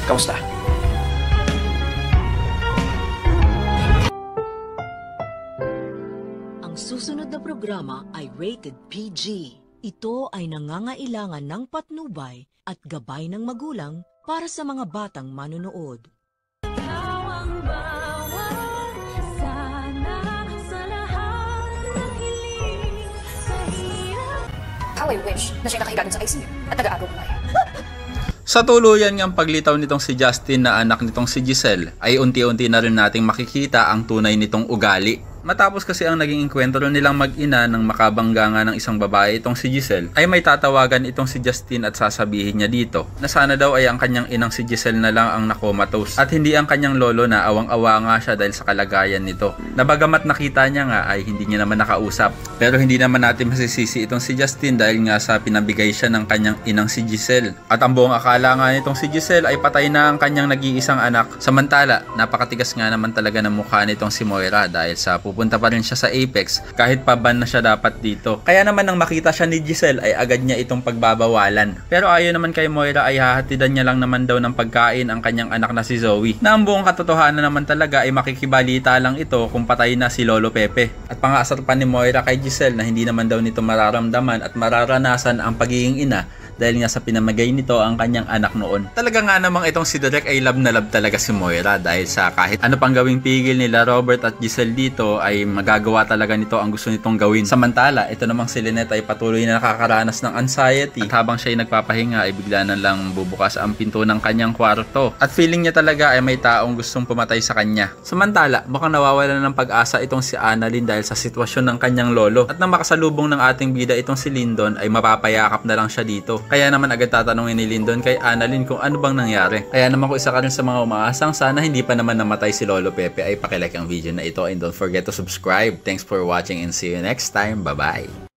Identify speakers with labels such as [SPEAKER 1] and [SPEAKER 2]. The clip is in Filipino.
[SPEAKER 1] Kamusta?
[SPEAKER 2] Ang susunod na programa ay rated PG. Ito ay nangangailangan ng patnubay at gabay ng magulang para sa mga batang manonood.
[SPEAKER 3] How I wish na siya nakahiga dun sa ICU at nag-aagaw buhay.
[SPEAKER 4] Sa tuluyan ngang paglitaw nitong si Justin na anak nitong si Giselle ay unti-unti na rin nating makikita ang tunay nitong ugali. Matapos kasi ang naging enkwentro nilang mag-ina ng makabangga nga ng isang babae itong si Giselle, ay may tatawagan itong si Justin at sasabihin niya dito na sana daw ay ang kanyang inang si Giselle na lang ang nakomatose at hindi ang kanyang lolo na awang-awa nga siya dahil sa kalagayan nito. Nabagamat nakita niya nga ay hindi niya naman nakausap. Pero hindi naman natin masisisi itong si Justin dahil nga sa pinabigay siya ng kanyang inang si Giselle. At ang buong akala nga nitong si Giselle ay patay na ang kanyang nag-iisang anak. Samantala, napakatigas nga naman talaga ng mukha nitong si Moira dahil sa pupunta pa rin siya sa Apex kahit pa ban na siya dapat dito. Kaya naman nang makita siya ni Giselle ay agad niya itong pagbabawalan. Pero ayon naman kay Moira ay hahatidan niya lang naman daw ng pagkain ang kanyang anak na si Zoe. Na ang buong katotohanan naman talaga ay makikibalita lang ito kung patay na si Lolo Pepe. At pangaasar pa ni Moira kay Giselle na hindi naman daw nito mararamdaman at mararanasan ang pagiging ina dahil nga sa pinamagay nito ang kanyang anak noon. Talaga nga namang itong si Derek ay love na love talaga si Moira dahil sa kahit ano pang gawing pigil nila Robert at Giselle dito ay magagawa talaga nito ang gusto nitong gawin. Samantala, ito namang si Lynette ay patuloy na nakakaranas ng anxiety at habang siya ay nagpapahinga ay bigla na lang bubukas ang pinto ng kanyang kwarto at feeling niya talaga ay may taong gustong pumatay sa kanya. Samantala, mukhang nawawala ng pag-asa itong si Annalyn dahil sa sitwasyon ng kanyang lolo at nang makasalubong ng ating bida itong si Lyndon ay mapapayakap na lang siya dito. Kaya naman agad tatanungin ni Lyndon kay Annalyn kung ano bang nangyari. Kaya naman kung isa ka rin sa mga umaasang sana hindi pa naman namatay si Lolo Pepe ay pakilike ang video na ito and don't forget to subscribe. Thanks for watching and see you next time. Bye-bye!